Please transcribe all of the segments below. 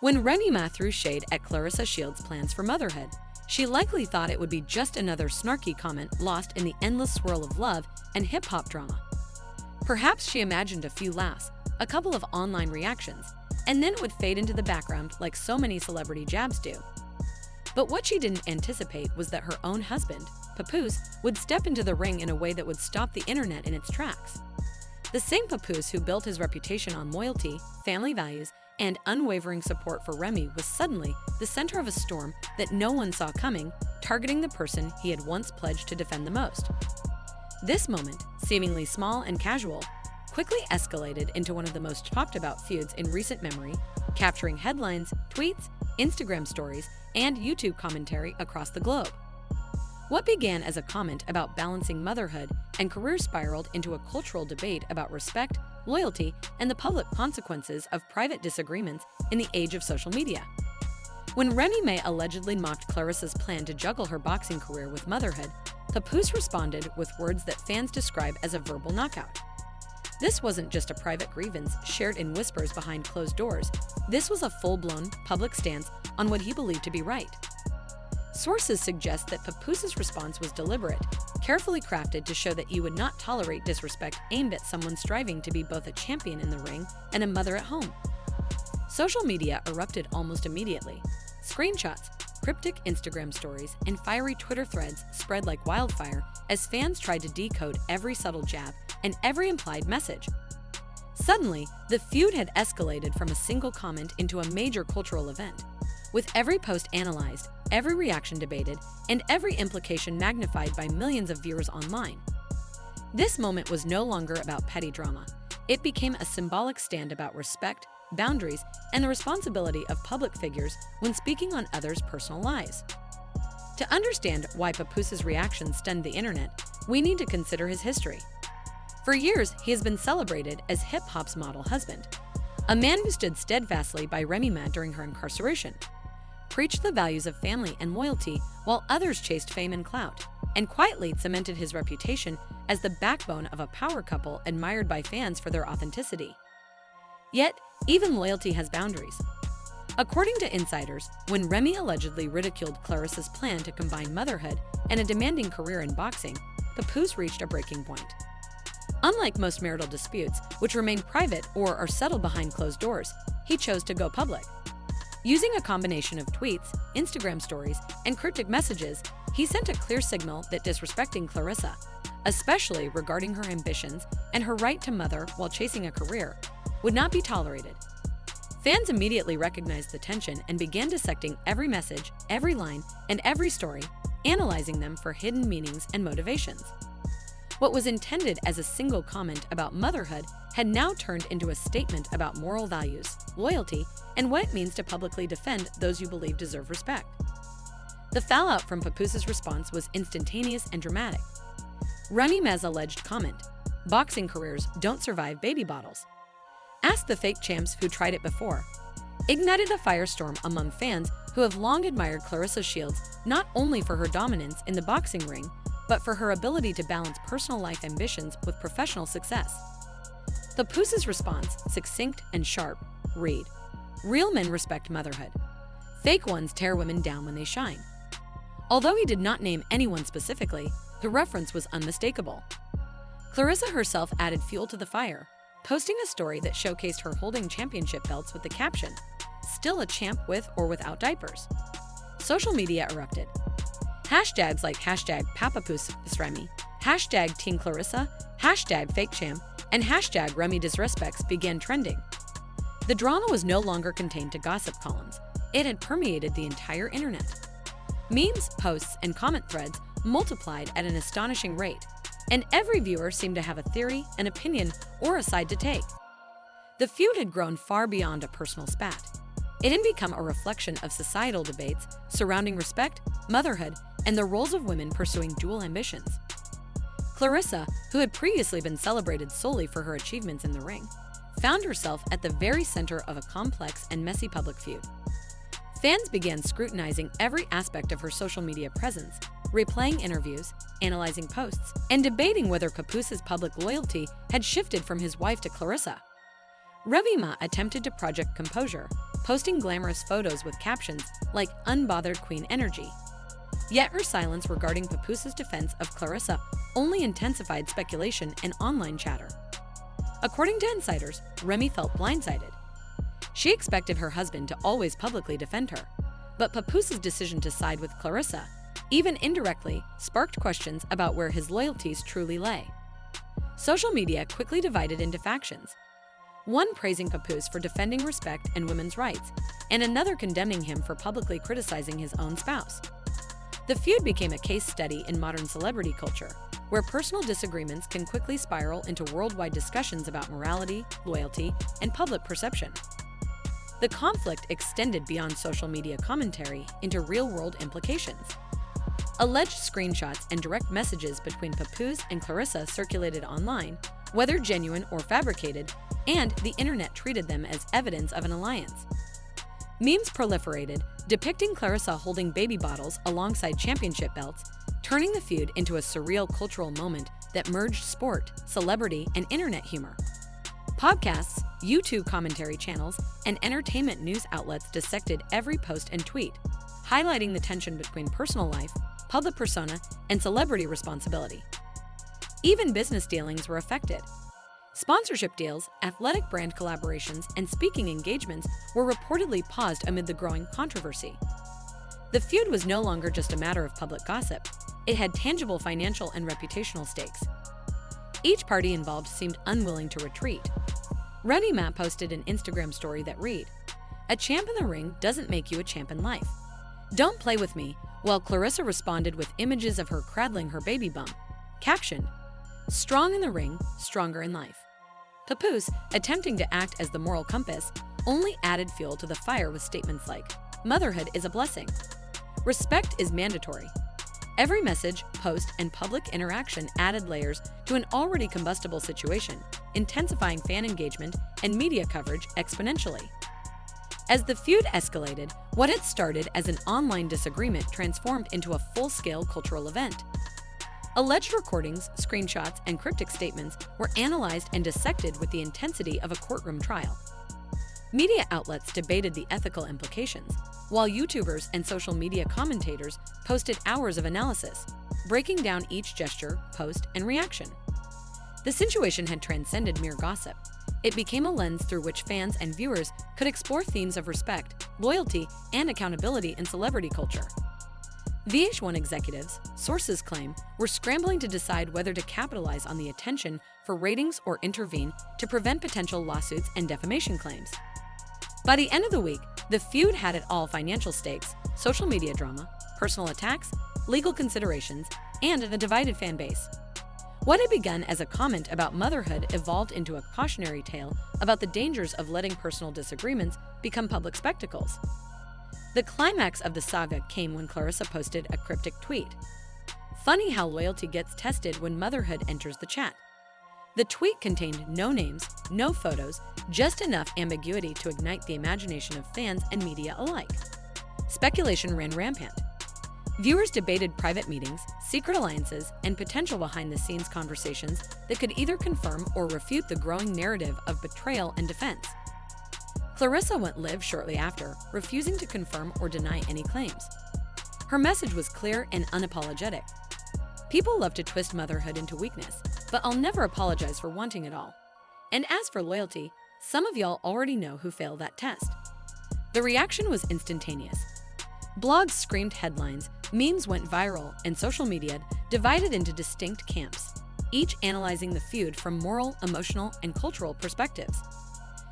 When Remy threw shade at Claressa Shields' plans for motherhood, she likely thought it would be just another snarky comment lost in the endless swirl of love and hip-hop drama. Perhaps she imagined a few laughs, a couple of online reactions, and then it would fade into the background like so many celebrity jabs do. But what she didn't anticipate was that her own husband, Papoose, would step into the ring in a way that would stop the internet in its tracks. The same Papoose who built his reputation on loyalty, family values, and unwavering support for Remy was suddenly the center of a storm that no one saw coming, targeting the person he had once pledged to defend the most. This moment, seemingly small and casual, quickly escalated into one of the most talked about feuds in recent memory, capturing headlines, tweets, Instagram stories, and YouTube commentary across the globe. What began as a comment about balancing motherhood and career spiraled into a cultural debate about respect, loyalty, and the public consequences of private disagreements in the age of social media. When Remy allegedly mocked Claressa's plan to juggle her boxing career with motherhood, Papoose responded with words that fans describe as a verbal knockout. This wasn't just a private grievance shared in whispers behind closed doors. This was a full-blown, public stance on what he believed to be right. Sources suggest that Papoose's response was deliberate, carefully crafted to show that he would not tolerate disrespect aimed at someone striving to be both a champion in the ring and a mother at home. Social media erupted almost immediately. Screenshots, cryptic Instagram stories, and fiery Twitter threads spread like wildfire as fans tried to decode every subtle jab and every implied message. Suddenly, the feud had escalated from a single comment into a major cultural event, with every post analyzed, every reaction debated, and every implication magnified by millions of viewers online. This moment was no longer about petty drama. It became a symbolic stand about respect, boundaries, and the responsibility of public figures when speaking on others' personal lives. To understand why Papoose's reaction stunned the internet, we need to consider his history. For years, he has been celebrated as hip-hop's model husband, a man who stood steadfastly by Remy during her incarceration, preached the values of family and loyalty while others chased fame and clout, and quietly cemented his reputation as the backbone of a power couple admired by fans for their authenticity. Yet, even loyalty has boundaries. According to insiders, when Remy allegedly ridiculed Claressa's plan to combine motherhood and a demanding career in boxing, Papoose reached a breaking point. Unlike most marital disputes, which remain private or are settled behind closed doors, he chose to go public. Using a combination of tweets, Instagram stories, and cryptic messages, he sent a clear signal that disrespecting Claressa, especially regarding her ambitions and her right to mother while chasing a career, would not be tolerated. Fans immediately recognized the tension and began dissecting every message, every line, and every story, analyzing them for hidden meanings and motivations. What was intended as a single comment about motherhood had now turned into a statement about moral values, loyalty, and what it means to publicly defend those you believe deserve respect. The fallout from Papoose's response was instantaneous and dramatic. Remy's alleged comment, "Boxing careers don't survive baby bottles. Ask the fake champs who tried it before," ignited a firestorm among fans who have long admired Claressa Shields not only for her dominance in the boxing ring, but for her ability to balance personal life ambitions with professional success. Papoose's response, succinct and sharp, read, "Real men respect motherhood. Fake ones tear women down when they shine." Although he did not name anyone specifically, the reference was unmistakable. Claressa herself added fuel to the fire, posting a story that showcased her holding championship belts with the caption, "Still a champ with or without diapers." Social media erupted. Hashtags like hashtag Papoose Remy, hashtag Team Claressa, hashtag Fake Champ, and hashtag Remy Disrespects began trending. The drama was no longer contained to gossip columns. It had permeated the entire internet. Memes, posts, and comment threads multiplied at an astonishing rate, and every viewer seemed to have a theory, an opinion, or a side to take. The feud had grown far beyond a personal spat. It had become a reflection of societal debates surrounding respect, motherhood, and the roles of women pursuing dual ambitions. Claressa, who had previously been celebrated solely for her achievements in the ring, found herself at the very center of a complex and messy public feud. Fans began scrutinizing every aspect of her social media presence, replaying interviews, analyzing posts, and debating whether Papoose's public loyalty had shifted from his wife to Claressa. Remy attempted to project composure, posting glamorous photos with captions like "unbothered queen energy." Yet her silence regarding Papoose's defense of Claressa only intensified speculation and online chatter. According to insiders, Remy felt blindsided. She expected her husband to always publicly defend her, but Papoose's decision to side with Claressa, even indirectly, sparked questions about where his loyalties truly lay. Social media quickly divided into factions, one praising Papoose for defending respect and women's rights, and another condemning him for publicly criticizing his own spouse. The feud became a case study in modern celebrity culture, where personal disagreements can quickly spiral into worldwide discussions about morality, loyalty, and public perception. The conflict extended beyond social media commentary into real-world implications. Alleged screenshots and direct messages between Papoose and Claressa circulated online, whether genuine or fabricated, and the internet treated them as evidence of an alliance. Memes proliferated, depicting Claressa holding baby bottles alongside championship belts, turning the feud into a surreal cultural moment that merged sport, celebrity, and internet humor. Podcasts, YouTube commentary channels, and entertainment news outlets dissected every post and tweet, highlighting the tension between personal life, public persona, and celebrity responsibility. Even business dealings were affected. Sponsorship deals, athletic brand collaborations, and speaking engagements were reportedly paused amid the growing controversy. The feud was no longer just a matter of public gossip. It had tangible financial and reputational stakes. Each party involved seemed unwilling to retreat. Remy posted an Instagram story that read, "A champ in the ring doesn't make you a champ in life. Don't play with me," while Claressa responded with images of her cradling her baby bump. Caption, "Strong in the ring, stronger in life." Papoose, attempting to act as the moral compass, only added fuel to the fire with statements like, "Motherhood is a blessing. Respect is mandatory." Every message, post, and public interaction added layers to an already combustible situation, intensifying fan engagement and media coverage exponentially. As the feud escalated, what had started as an online disagreement transformed into a full-scale cultural event. Alleged recordings, screenshots, and cryptic statements were analyzed and dissected with the intensity of a courtroom trial. Media outlets debated the ethical implications, while YouTubers and social media commentators posted hours of analysis, breaking down each gesture, post, and reaction. The situation had transcended mere gossip. It became a lens through which fans and viewers could explore themes of respect, loyalty, and accountability in celebrity culture. VH1 executives, sources claim, were scrambling to decide whether to capitalize on the attention for ratings or intervene to prevent potential lawsuits and defamation claims. By the end of the week, the feud had it all: financial stakes, social media drama, personal attacks, legal considerations, and a divided fan base. What had begun as a comment about motherhood evolved into a cautionary tale about the dangers of letting personal disagreements become public spectacles. The climax of the saga came when Claressa posted a cryptic tweet. "Funny how loyalty gets tested when motherhood enters the chat." The tweet contained no names, no photos, just enough ambiguity to ignite the imagination of fans and media alike. Speculation ran rampant. Viewers debated private meetings, secret alliances, and potential behind-the-scenes conversations that could either confirm or refute the growing narrative of betrayal and defense. Claressa went live shortly after, refusing to confirm or deny any claims. Her message was clear and unapologetic. "People love to twist motherhood into weakness, but I'll never apologize for wanting it all. And as for loyalty, some of y'all already know who failed that test." The reaction was instantaneous. Blogs screamed headlines, memes went viral, and social media divided into distinct camps, each analyzing the feud from moral, emotional, and cultural perspectives.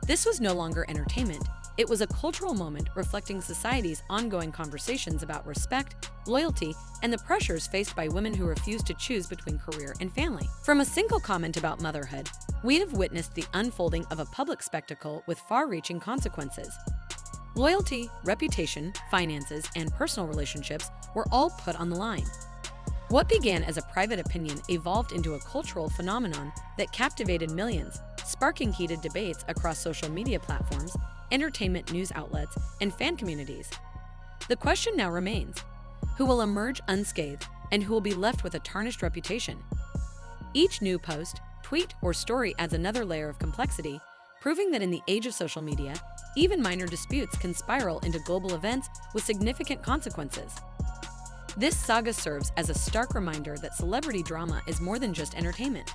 This was no longer entertainment. It was a cultural moment reflecting society's ongoing conversations about respect, loyalty, and the pressures faced by women who refuse to choose between career and family. From a single comment about motherhood, we have witnessed the unfolding of a public spectacle with far-reaching consequences. Loyalty, reputation, finances, and personal relationships were all put on the line. What began as a private opinion evolved into a cultural phenomenon that captivated millions, sparking heated debates across social media platforms, entertainment news outlets, and fan communities. The question now remains: who will emerge unscathed and who will be left with a tarnished reputation? Each new post, tweet, or story adds another layer of complexity, proving that in the age of social media, Even minor disputes can spiral into global events with significant consequences. This saga serves as a stark reminder that celebrity drama is more than just entertainment.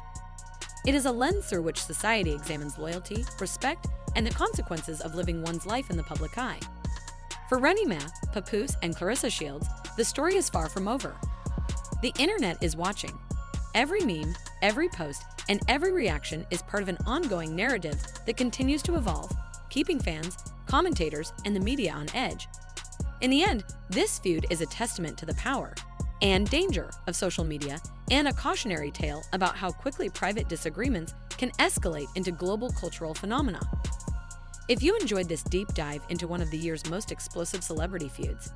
It is a lens through which society examines loyalty, respect, and the consequences of living one's life in the public eye. For Remy, Papoose, and Claressa Shields, the story is far from over. The internet is watching. Every meme, every post, and every reaction is part of an ongoing narrative that continues to evolve, keeping fans, commentators, and the media on edge. In the end, this feud is a testament to the power and danger of social media and a cautionary tale about how quickly private disagreements can escalate into global cultural phenomena. If you enjoyed this deep dive into one of the year's most explosive celebrity feuds,